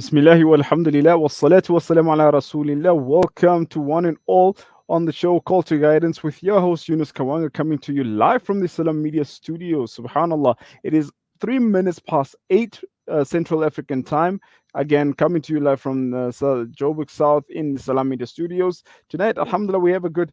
Bismillahi walhamdulillah wassalatu wassalamu ala rasulillah. Welcome to one and all on the show Call to Guidance with your host Yunus Kawanga, coming to you live from the Salam Media Studio. Subhanallah, it is 3 minutes past 8 Central African time. Again, coming to you live from Joburg South in the Salam Media Studios. Tonight, alhamdulillah, we have a good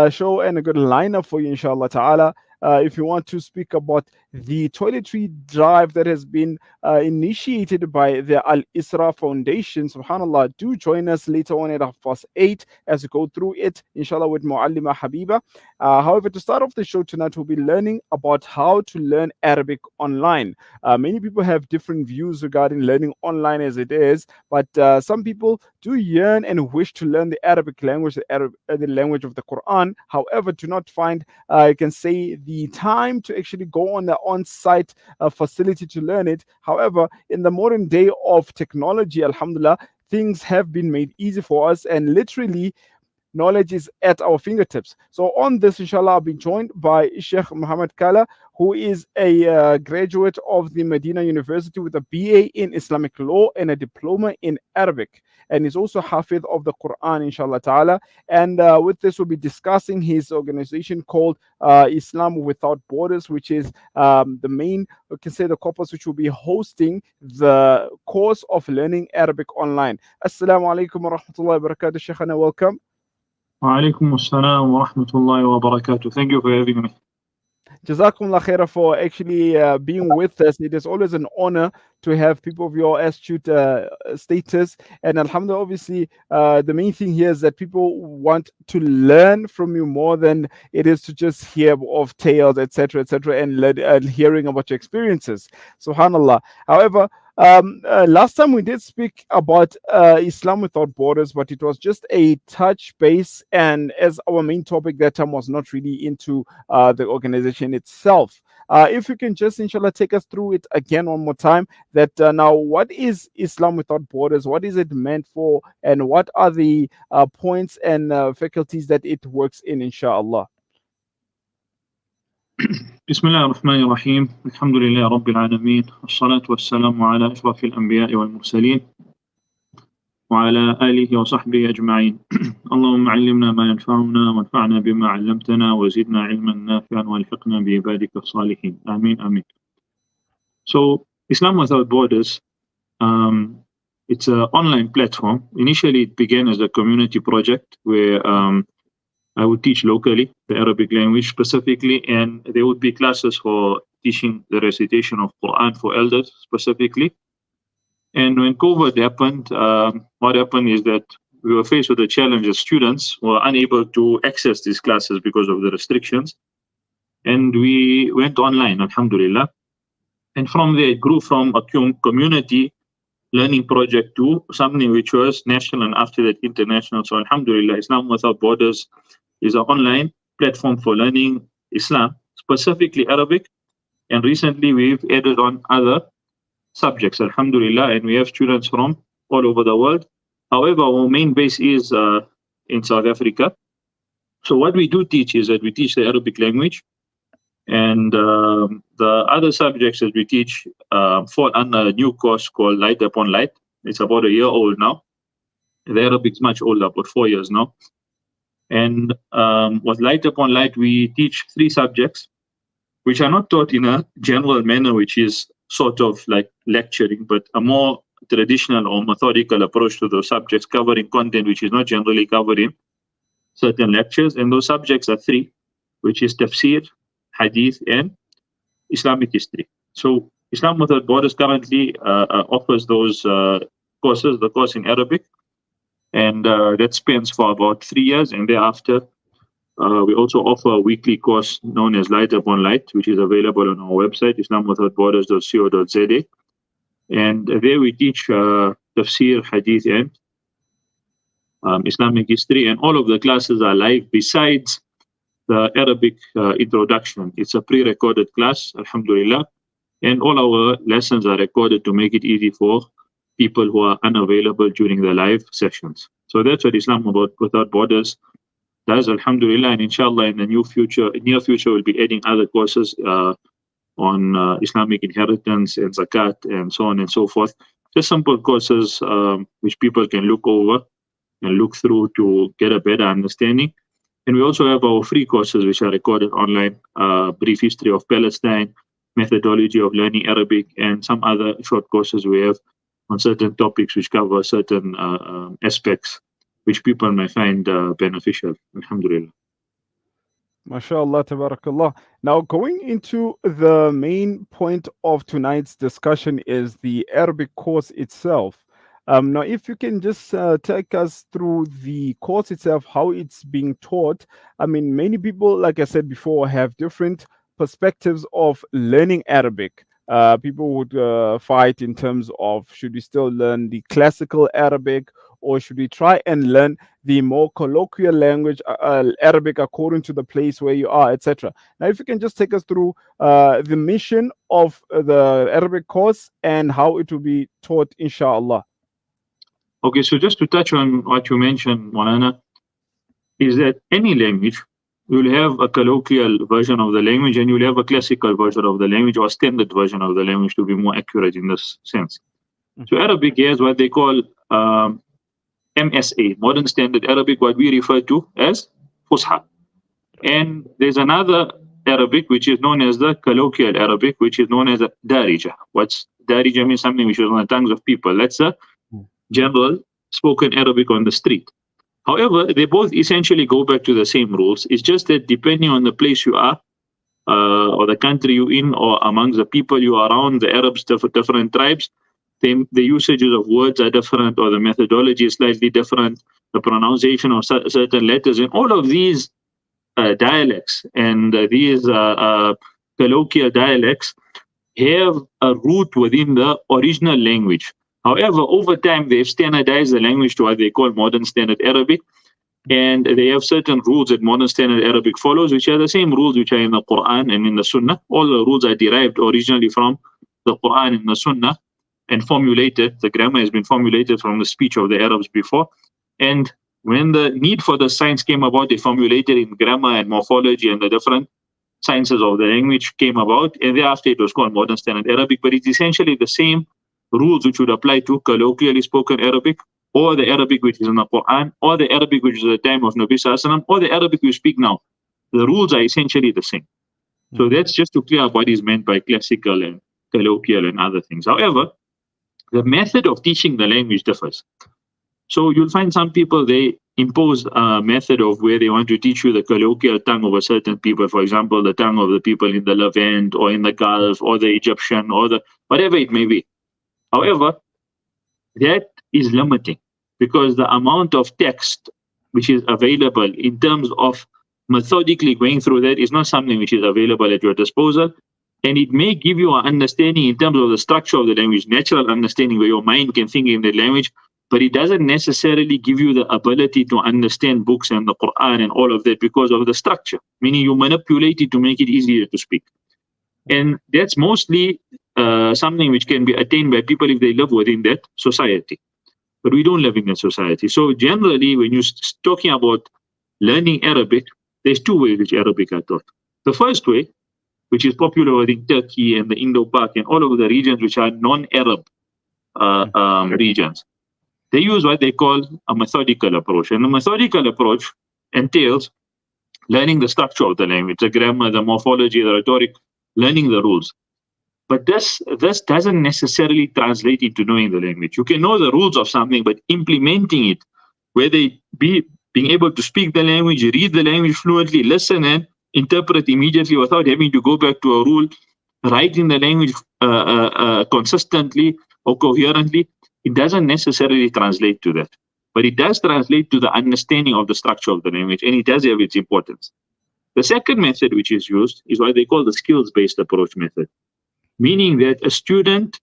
show and a good lineup for you, inshallah ta'ala. If you want to speak about the toiletry drive that has been initiated by the Al Isra Foundation, subhanallah, do join us later on at 8:30 as we go through it, inshallah, with Muallima Habiba. However, to start off the show tonight, we'll be learning about how to learn Arabic online. Many people have different views regarding learning online as it is, but some people do yearn and wish to learn the Arabic language, the language of the Quran. However, do not find, I can say, the time to actually go on the on-site facility to learn it. However, in the modern day of technology, alhamdulillah, things have been made easy for us, and literally knowledge is at our fingertips. So on this, inshallah, I'll be joined by Sheikh Muhammad Kalla, who is a graduate of the Madinah University with a BA in Islamic Law and a diploma in Arabic. And he's also Hafidh of the Quran, inshallah ta'ala. And with this, we'll be discussing his organization called Islam Without Borders, which is the main, we can say, the corpus which will be hosting the course of learning Arabic online. Assalamu alaikum wa rahmatullahi wa barakatuh, Sheikhana, welcome. Wa alaikum assalam wa rahmatullahi wa barakatuh. Thank you for having me. Jazakumullah khaira for actually being with us. It is always an honor to have people of your astute status. And alhamdulillah, obviously, the main thing here is that people want to learn from you more than it is to just hear of tales, etc., and hearing about your experiences. Subhanallah. However, last time we did speak about Islam Without Borders, but it was just a touch base, and as our main topic that time was not really into the organization itself. If you can just, inshallah, take us through it again one more time, that now, what is Islam Without Borders? What is it meant for? And what are the points and faculties that it works in, inshallah? Bismillah ar-Rahman ar-Rahim. Alhamdulillah Rabbil Alameen. As-salatu was-salamu ala ashrafil anbiya'i wal-mursaleen. وعلى آله وصحبه أجمعين. اللهم علمنا ما ينفعنا وانفعنا بما علمتنا وزدنا علما نافعا والحقنا بعبادك الصالحين. Ameen, ameen. So, Islam Without Borders, it's an online platform. Initially, it began as a community project where I would teach locally the Arabic language specifically, and there would be classes for teaching the recitation of Quran for elders specifically. And when COVID happened, what happened is that we were faced with the challenge as students were unable to access these classes because of the restrictions. And we went online, alhamdulillah. And from there, it grew from a community learning project to something which was national and after that international. So alhamdulillah, Islam Without Borders is an online platform for learning Islam, specifically Arabic. And recently, we've added on other subjects, alhamdulillah, and we have students from all over the world. However, our main base is in South Africa. So what we do teach is that we teach the Arabic language, and the other subjects that we teach fall under a new course called Light Upon Light. It's about a year old now. The Arabic is much older, about 4 years now. And with Light Upon Light, we teach 3 subjects, which are not taught in a general manner, which is sort of like lecturing, but a more traditional or methodical approach to those subjects, covering content which is not generally covered in certain lectures. And those subjects are 3, which is tafsir, hadith, and Islamic history. So Islam Without Borders currently offers those courses, the course in Arabic, and that spans for about 3 years. And thereafter, we also offer a weekly course known as Light Upon Light, which is available on our website, islamwithoutborders.co.za. And there we teach tafsir, hadith, and Islamic history. And all of the classes are live besides the Arabic introduction. It's a pre-recorded class, alhamdulillah. And all our lessons are recorded to make it easy for people who are unavailable during the live sessions. So that's what Islam Without Borders does, alhamdulillah. And inshallah, in the near future, we'll be adding other courses on Islamic inheritance and zakat and so on and so forth. just simple courses which people can look over and look through to get a better understanding. And we also have our free courses which are recorded online, brief history of Palestine, methodology of learning Arabic, and some other short courses we have on certain topics which cover certain aspects which people may find beneficial. Alhamdulillah. MashaAllah, tabarakallah. Now, going into the main point of tonight's discussion is the Arabic course itself. Now, if you can just take us through the course itself, how it's being taught. I mean, many people, like I said before, have different perspectives of learning Arabic. People would fight in terms of should we still learn the classical Arabic or should we try and learn the more colloquial language, Arabic, according to the place where you are, etc. Now, if you can just take us through the mission of the Arabic course and how it will be taught, inshallah. Okay, so just to touch on what you mentioned, Molana, is that any language, you'll have a colloquial version of the language and you'll have a classical version of the language or standard version of the language to be more accurate in this sense. So Arabic has what they call MSA, Modern Standard Arabic, what we refer to as Fusha. And there's another Arabic which is known as the colloquial Arabic, which is known as a Darija. What's Darija means? Something which is on the tongues of people. That's a general spoken Arabic on the street. However, they both essentially go back to the same rules. It's just that depending on the place you are, or the country you're in, or amongst the people you are around, the Arabs, different tribes, the usages of words are different, or the methodology is slightly different, the pronunciation of certain letters, and all of these dialects and these colloquial dialects have a root within the original language. However, over time, they've standardized the language to what they call Modern Standard Arabic, and they have certain rules that Modern Standard Arabic follows, which are the same rules which are in the Quran and in the Sunnah. All the rules are derived originally from the Quran and the Sunnah and formulated. The grammar has been formulated from the speech of the Arabs before. And when the need for the science came about, they formulated in grammar and morphology and the different sciences of the language came about. And thereafter, it was called Modern Standard Arabic, but it's essentially the same rules which would apply to colloquially spoken Arabic, or the Arabic which is in the Quran, or the Arabic which is at the time of Nabi Sallallahu Alaihi Wasallam, or the Arabic we speak now. The rules are essentially the same. So that's just to clear up what is meant by classical and colloquial and other things. However, the method of teaching the language differs. So you'll find some people, they impose a method of where they want to teach you the colloquial tongue of a certain people, for example, the tongue of the people in the Levant or in the Gulf or the Egyptian or the whatever it may be. However, that is limiting because the amount of text which is available in terms of methodically going through that is not something which is available at your disposal. And it may give you an understanding in terms of the structure of the language, natural understanding where your mind can think in that language, but it doesn't necessarily give you the ability to understand books and the Quran and all of that because of the structure, meaning you manipulate it to make it easier to speak. And that's mostly something which can be attained by people if they live within that society. But we don't live in that society. So generally, when you're talking about learning Arabic, there's two ways which Arabic are taught. The first way, which is popular within Turkey and the Indo-Pak and all of the regions which are non-Arab regions, they use what they call a methodical approach. And the methodical approach entails learning the structure of the language, the grammar, the morphology, the rhetoric, learning the rules. But this doesn't necessarily translate into knowing the language. You can know the rules of something, but implementing it, whether it be being able to speak the language, read the language fluently, listen and interpret immediately without having to go back to a rule, writing the language consistently or coherently, it doesn't necessarily translate to that. But it does translate to the understanding of the structure of the language, and it does have its importance. The second method which is used is what they call the skills-based approach method, meaning that a student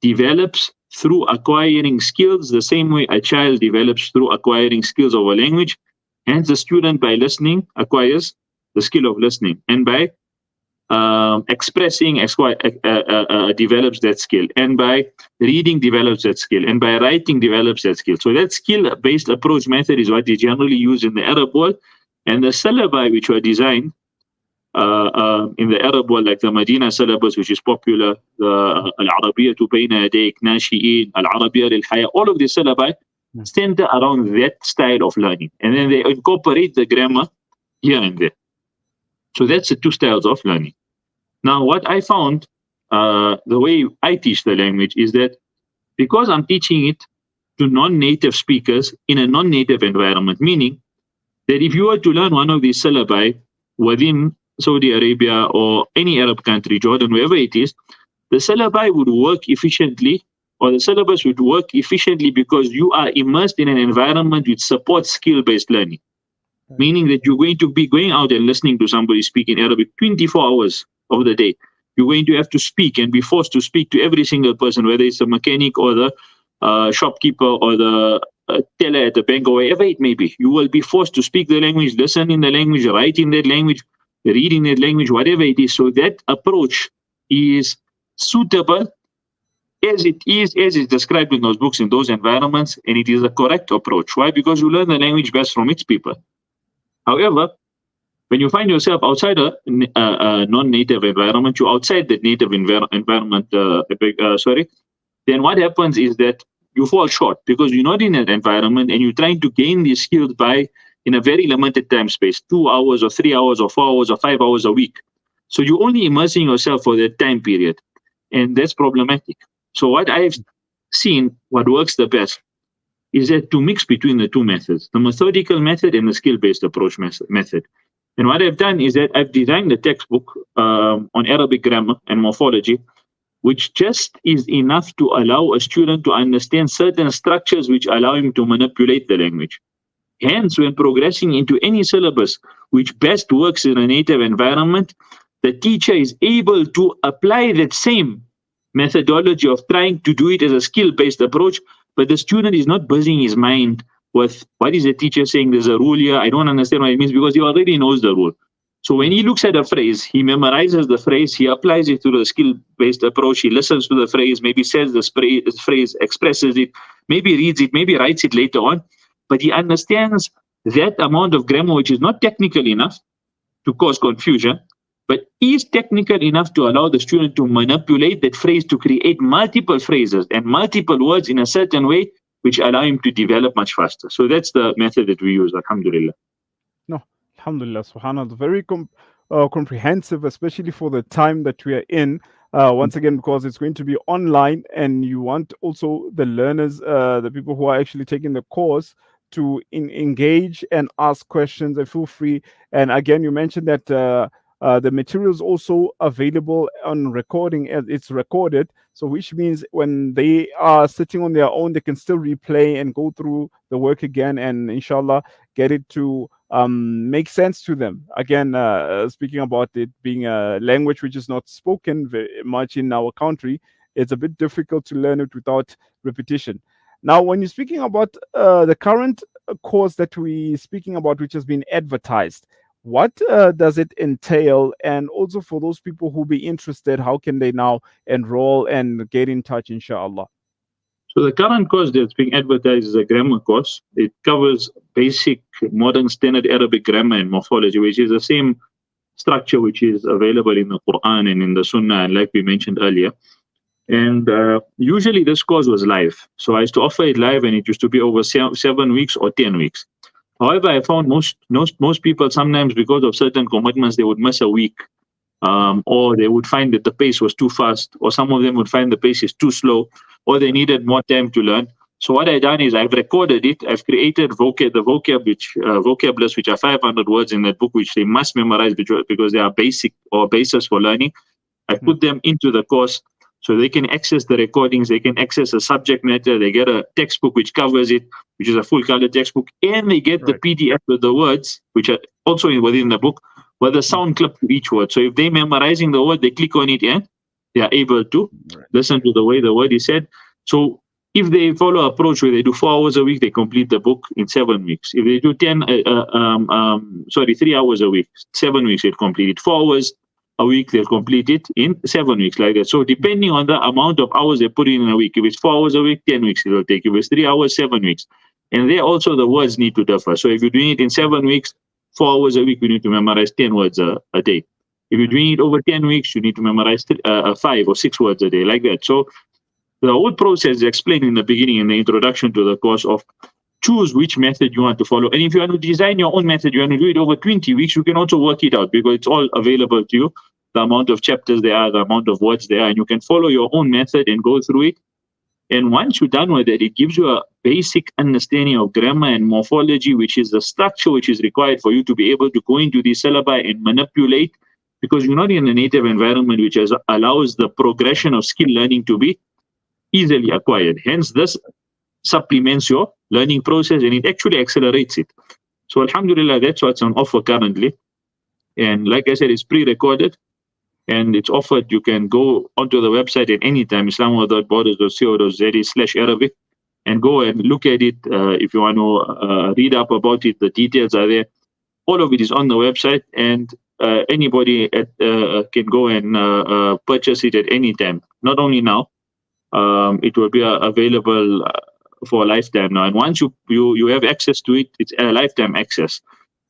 develops through acquiring skills the same way a child develops through acquiring skills of a language. Hence, the student by listening acquires the skill of listening, and by expressing develops that skill, and by reading develops that skill, and by writing develops that skill. So that skill-based approach method is what is generally used in the Arab world, and the syllabi which were designed in the Arab world, like the Madinah syllabus, which is popular, the Al-Arabiya to Bayna Yadayk, Nashi'in, Al-Arabiya lil-Haya, all of these syllabi center around that style of learning. And then they incorporate the grammar here and there. So that's the two styles of learning. Now, what I found, the way I teach the language is that because I'm teaching it to non-native speakers in a non-native environment, meaning that if you were to learn one of these syllabi within Saudi Arabia or any Arab country, Jordan, wherever it is, the syllabi would work efficiently, or the syllabus would work efficiently because you are immersed in an environment which supports skill-based learning. Meaning that you're going to be going out and listening to somebody speak in Arabic 24 hours of the day. You're going to have to speak and be forced to speak to every single person, whether it's the mechanic or the shopkeeper or the teller at the bank or wherever it may be. You will be forced to speak the language, listen in the language, write in that language, read in that language, whatever it is. So that approach is suitable as it is described in those books, in those environments, and it is a correct approach. Why? Because you learn the language best from its people. However, when you find yourself outside a non-native environment, you're outside that native environment, then what happens is that you fall short because you're not in that environment and you're trying to gain these skills in a very limited time space, 2 hours or 3 hours or 4 hours or 5 hours a week. So you're only immersing yourself for that time period, and that's problematic. So what I've seen, what works the best, is that to mix between the two methods, the methodical method and the skill-based approach method. And what I've done is that I've designed a textbook on Arabic grammar and morphology, which just is enough to allow a student to understand certain structures which allow him to manipulate the language. Hence, when progressing into any syllabus which best works in a native environment, the teacher is able to apply that same methodology of trying to do it as a skill-based approach, but the student is not busying his mind with what is the teacher saying, there's a rule here, I don't understand what it means, because he already knows the rule. So when he looks at a phrase, he memorizes the phrase, he applies it to the skill-based approach, he listens to the phrase, maybe says the phrase, expresses it, maybe reads it, maybe writes it later on, but he understands that amount of grammar which is not technical enough to cause confusion, but is technical enough to allow the student to manipulate that phrase to create multiple phrases and multiple words in a certain way, which allow him to develop much faster. So that's the method that we use, alhamdulillah. No, alhamdulillah, subhanAllah. Very comprehensive, especially for the time that we are in. Once again, because it's going to be online and you want also the learners, the people who are actually taking the course, to engage and ask questions and feel free. And again, you mentioned that the material is also available on recording as it's recorded. So which means when they are sitting on their own, they can still replay and go through the work again and inshallah get it to make sense to them. Again, speaking about it being a language which is not spoken very much in our country, it's a bit difficult to learn it without repetition. Now, when you're speaking about the current course that we're speaking about, which has been advertised, what does it entail? And also for those people who be interested, how can they now enroll and get in touch, inshallah? So the current course that's being advertised is a grammar course. It covers basic modern standard Arabic grammar and morphology, which is the same structure which is available in the Quran and in the Sunnah, and like we mentioned earlier. And usually this course was live. So I used to offer it live, and it used to be over 7 weeks or 10 weeks. However, I found most people, sometimes because of certain commitments, they would miss a week, or they would find that the pace was too fast, or some of them would find the pace is too slow, or they needed more time to learn. So what I've done is I've recorded it. I've created the vocab list, which are 500 words in that book, which they must memorize because they are basic or basis for learning. I put them into the course so they can access the recordings, they can access the subject matter, they get a textbook which covers it, which is a full color textbook, and they get the PDF with the words, which are also within the book, with a sound clip to each word. So if they're memorizing the word, they click on it and they are able to listen to the way the word is said. So if they follow an approach where they do 4 hours a week, they complete the book in 7 weeks. If they do 3 hours a week, 7 weeks, they'll complete it. 4 hours a week, they'll complete it in 7 weeks, like that. So depending on the amount of hours they put in a week, if it's 4 hours a week, 10 weeks it will take. If it's 3 hours, 7 weeks. And there also the words need to differ. So if you're doing it in 7 weeks, 4 hours a week, we need to memorize 10 words a day. If you're doing it over 10 weeks, you need to memorize 5 or 6 words a day, like that. So the whole process is explained in the beginning, in the introduction to the course, of choose which method you want to follow. And if you want to design your own method, you want to do it over 20 weeks, you can also work it out, because it's all available to you. The amount of chapters there are, the amount of words there are, and you can follow your own method and go through it. And once you're done with it, it gives you a basic understanding of grammar and morphology, which is the structure which is required for you to be able to go into the syllabi and manipulate, because you're not in a native environment which allows the progression of skill learning to be easily acquired. Hence, this supplements your learning process and it actually accelerates it. So alhamdulillah, that's what's on offer currently. And like I said, it's pre-recorded and it's offered. You can go onto the website at any time, islamabad.borders.co.za/Arabic, and go and look at it. If you want to read up about it, the details are there. All of it is on the website, and anybody can go and purchase it at any time. Not only now, it will be available for a lifetime now. And once you have access to it, it's a lifetime access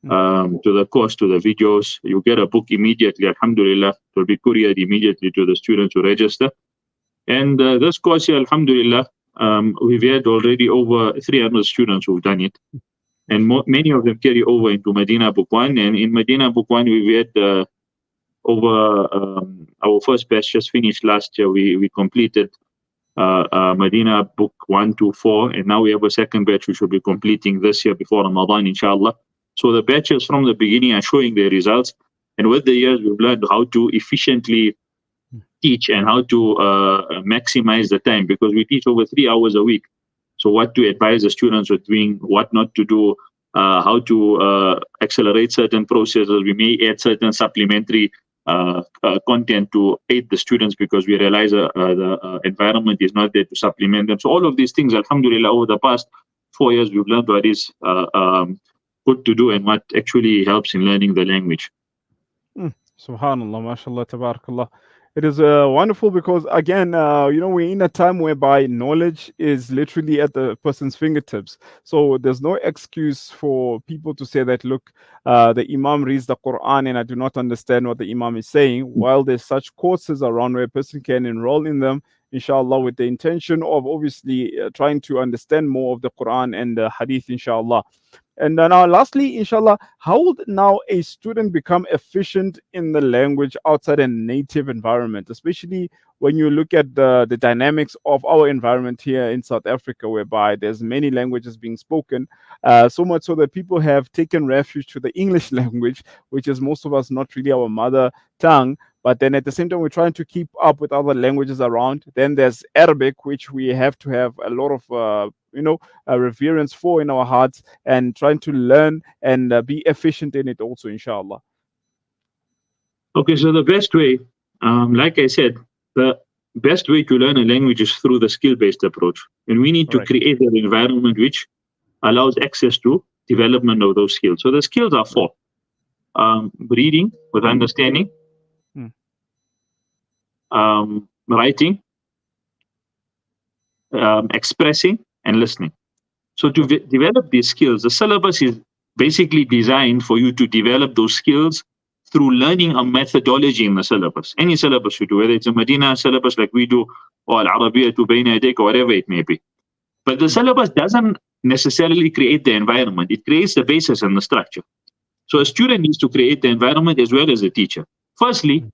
to the course, to the videos. You get a book immediately, alhamdulillah. It will be couriered immediately to the students who register. And this course here, alhamdulillah, we've had already over 300 students who've done it. And many of them carry over into Madinah Book 1. And in Madinah Book 1, we've had over our first batch just finished last year. We completed Madinah Book 1 to 4. And now we have a second batch which will be completing this year before Ramadan, inshallah. So the batches from the beginning are showing their results. And with the years, we've learned how to efficiently teach and how to maximize the time, because we teach over 3 hours a week. So what to advise the students with doing, what not to do, how to accelerate certain processes. We may add certain supplementary content to aid the students, because we realize the environment is not there to supplement them. So all of these things, alhamdulillah, over the past 4 years, we've learned what is good to do and what actually helps in learning the language. Subhanallah, mashallah, tabarakallah. It is wonderful because, again, we're in a time whereby knowledge is literally at the person's fingertips. So there's no excuse for people to say that, look, the Imam reads the Quran and I do not understand what the Imam is saying. While there's such courses around where a person can enroll in them, inshallah, with the intention of obviously trying to understand more of the Quran and the Hadith, inshallah. And now, lastly, inshallah, how would now a student become efficient in the language outside a native environment, especially when you look at the dynamics of our environment here in South Africa, whereby there's many languages being spoken, so much so that people have taken refuge to the English language, which is most of us not really our mother tongue. But then at the same time, we're trying to keep up with other languages around. Then there's Arabic, which we have to have a lot of reverence for in our hearts, and trying to learn and be efficient in it also, inshallah. Okay, so the best way, like I said, the best way to learn a language is through the skill-based approach. And we need to create an environment which allows access to development of those skills. So the skills are 4. Reading with understanding, writing, expressing, and listening. So to develop these skills, the syllabus is basically designed for you to develop those skills through learning a methodology in the syllabus. Any syllabus you do, whether it's a Madinah syllabus like we do, or Al-Arabiya to Bayna Yadayk, or whatever it may be. But the syllabus doesn't necessarily create the environment. It creates the basis and the structure. So a student needs to create the environment as well as a teacher. Firstly,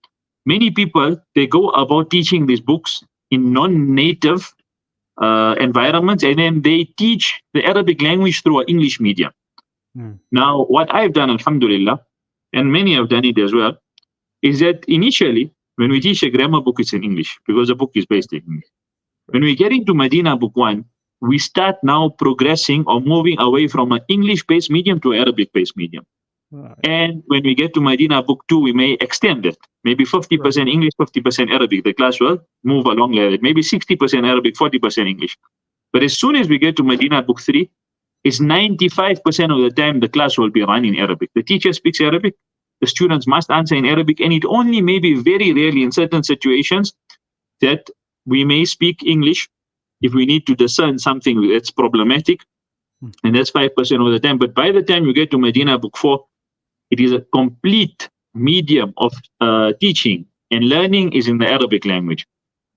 many people, they go about teaching these books in non-native environments, and then they teach the Arabic language through an English medium. Now, what I've done, alhamdulillah, and many have done it as well, is that initially, when we teach a grammar book, it's in English, because the book is based in English. When we get into Madinah Book 1, we start now progressing or moving away from an English-based medium to Arabic-based medium. And when we get to Madinah Book 2, we may extend it. Maybe 50% English, 50% Arabic. The class will move along like that. Maybe 60% Arabic, 40% English. But as soon as we get to Madinah Book 3, it's 95% of the time the class will be run in Arabic. The teacher speaks Arabic. The students must answer in Arabic. And it only may be very rarely in certain situations that we may speak English if we need to discern something that's problematic. And that's 5% of the time. But by the time you get to Madinah Book 4, it is a complete medium of teaching and learning is in the Arabic language.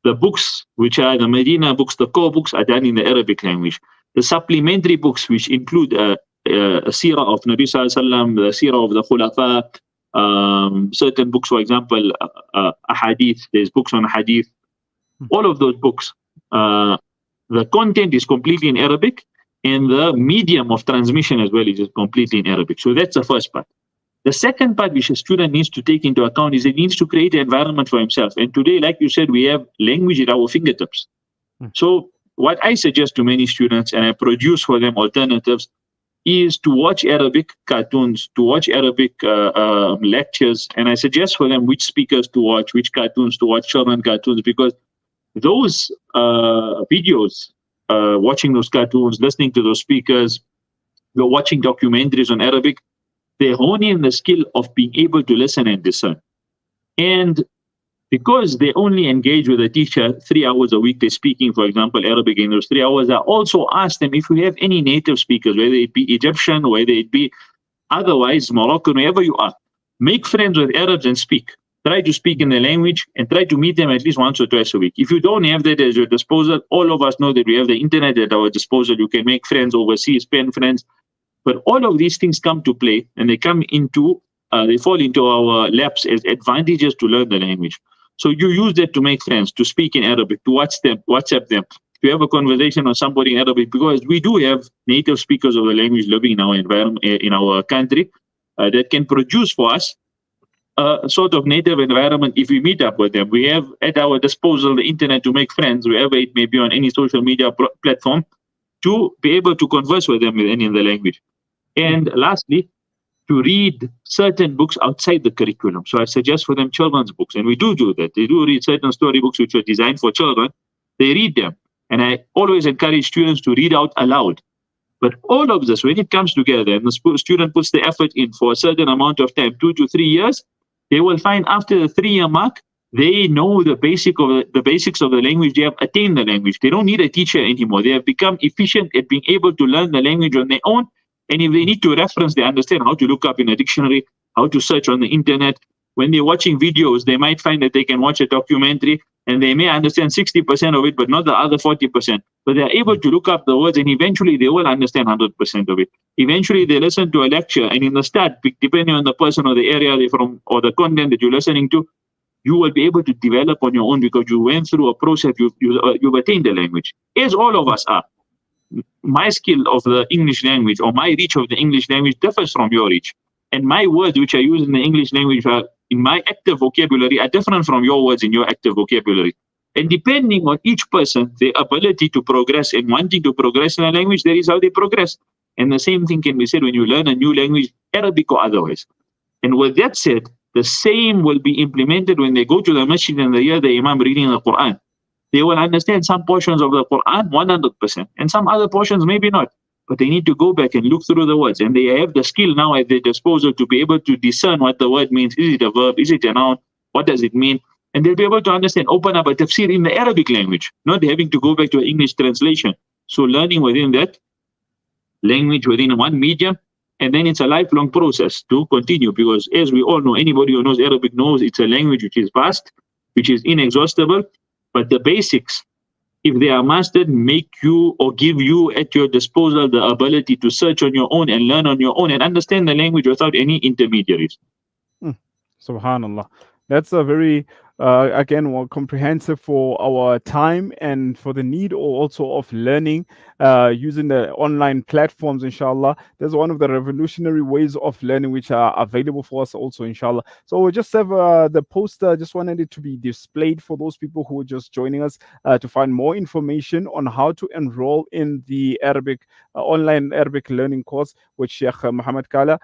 The books, which are the Medina books, the core books, are done in the Arabic language. The supplementary books, which include a seerah of Nabi Sallallahu Alaihi Wasallam, the seerah of the Khulafa, certain books, for example, hadith, there's books on hadith, all of those books, the content is completely in Arabic, and the medium of transmission as well is completely in Arabic. So that's the first part. The second part which a student needs to take into account is he needs to create an environment for himself. And today, like you said, we have language at our fingertips. So what I suggest to many students, and I produce for them alternatives, is to watch Arabic cartoons, to watch Arabic lectures, and I suggest for them which speakers to watch, which cartoons to watch, children cartoons, because those videos, watching those cartoons, listening to those speakers, you're watching documentaries on Arabic, they hone in the skill of being able to listen and discern. And because they only engage with a teacher 3 hours a week, they're speaking, for example, Arabic in those 3 hours, I also ask them if you have any native speakers, whether it be Egyptian, whether it be otherwise Moroccan, wherever you are, make friends with Arabs and speak. Try to speak in the language and try to meet them at least once or twice a week. If you don't have that at your disposal, all of us know that we have the internet at our disposal. You can make friends overseas, pen friends. But all of these things come to play, and they come into, they fall into our laps as advantages to learn the language. So you use that to make friends, to speak in Arabic, to WhatsApp them, to have a conversation with somebody in Arabic, because we do have native speakers of the language living in our environment, in our country, that can produce for us a sort of native environment if we meet up with them. We have at our disposal the internet to make friends, wherever it may be on any social media platform, to be able to converse with them in the language. And lastly, to read certain books outside the curriculum. So I suggest for them children's books, and we do that. They do read certain storybooks which are designed for children. They read them. And I always encourage students to read out aloud. But all of this, when it comes together and the student puts the effort in for a certain amount of time, 2 to 3 years, they will find after the 3-year mark, they know the basics of the language. They have attained the language. They don't need a teacher anymore. They have become efficient at being able to learn the language on their own. And if they need to reference, they understand how to look up in a dictionary, how to search on the internet. When they're watching videos, they might find that they can watch a documentary and they may understand 60% of it, but not the other 40%. But they're able to look up the words, and eventually they will understand 100% of it. Eventually they listen to a lecture, and in the start, depending on the person or the area they're from or the content that you're listening to, you will be able to develop on your own because you went through a process, you've attained the language, as all of us are. My skill of the English language or my reach of the English language differs from your reach. And my words which I use in the English language are in my active vocabulary are different from your words in your active vocabulary. And depending on each person, their ability to progress and wanting to progress in a language, that is how they progress. And the same thing can be said when you learn a new language, Arabic or otherwise. And with that said, the same will be implemented when they go to the masjid and they hear the imam reading the Quran. They will understand some portions of the Quran 100%, and some other portions maybe not. But they need to go back and look through the words, and they have the skill now at their disposal to be able to discern what the word means. Is it a verb? Is it a noun? What does it mean? And they'll be able to understand, open up a tafsir in the Arabic language, not having to go back to an English translation. So learning within that language, within one medium, and then it's a lifelong process to continue, because as we all know, anybody who knows Arabic knows it's a language which is vast, which is inexhaustible. But the basics, if they are mastered, make you or give you at your disposal the ability to search on your own and learn on your own and understand the language without any intermediaries. Subhanallah. That's a very, again, more comprehensive for our time and for the need also of learning using the online platforms, inshallah. There's one of the revolutionary ways of learning which are available for us also, inshallah. So we just have the poster, just wanted it to be displayed for those people who are just joining us to find more information on how to enroll in the Arabic online Arabic learning course with Sheikh Muhammad Kalla.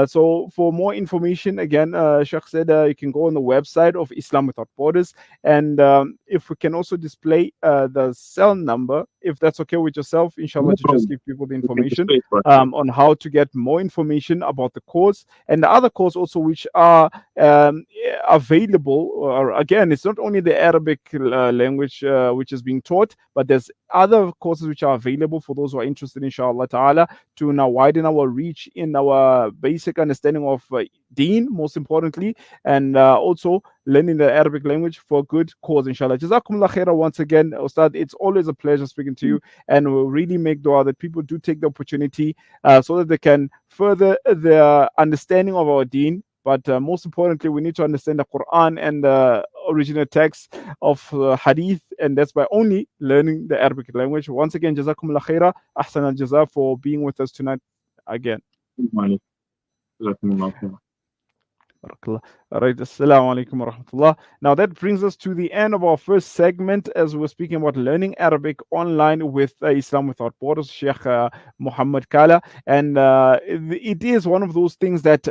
So for more information, again, Sheikh said you can go on the website of Islam Without Borders, and if we can also display the cell number, if that's okay with yourself, inshallah, No to problem. just give people the information Display it, on how to get more information about the course and the other course also, which are available. Or again, it's not only the Arabic language which is being taught, but there's other courses which are available for those who are interested, inshallah ta'ala, to now widen our reach in our basic understanding of deen, most importantly, and also learning the Arabic language for good cause, inshallah. Jazakumullah khairah once again, Ustad. It's always a pleasure speaking to you, and we'll really make dua that people do take the opportunity so that they can further their understanding of our deen. But most importantly, we need to understand the Quran and the original text of Hadith, and that's by only learning the Arabic language. Once again, Jazakumullah khairah, Ahsan al Jaza, for being with us tonight again. جزاكم الله خيرا. Barakallah. All right, assalamu alaikum wa rahmatullah. Now that brings us to the end of our first segment as we're speaking about learning Arabic online with Islam Without Borders, Sheikh Muhammad Kalla. And it is one of those things that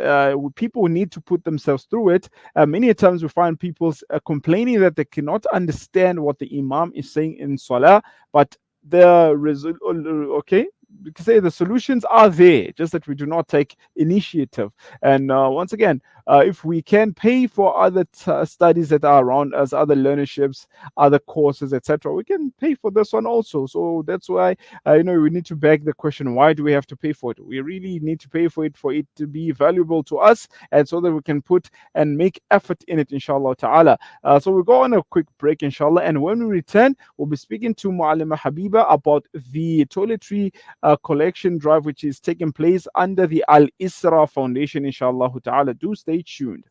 people need to put themselves through it. Many times we find people complaining that they cannot understand what the Imam is saying in Salah, but okay, we can say the solutions are there, just that we do not take initiative. And once again, if we can pay for other studies that are around us, other learnerships, other courses, etc., we can pay for this one also. So that's why we need to beg the question: why do we have to pay for it? We really need to pay for it to be valuable to us, and so that we can put and make effort in it, inshallah ta'ala. So we'll go on a quick break, inshallah, and when we return, we'll be speaking to Mu'allima Habiba about the toiletry collection drive which is taking place under the Al Isra Foundation, inshallah ta'ala. Do stay tuned.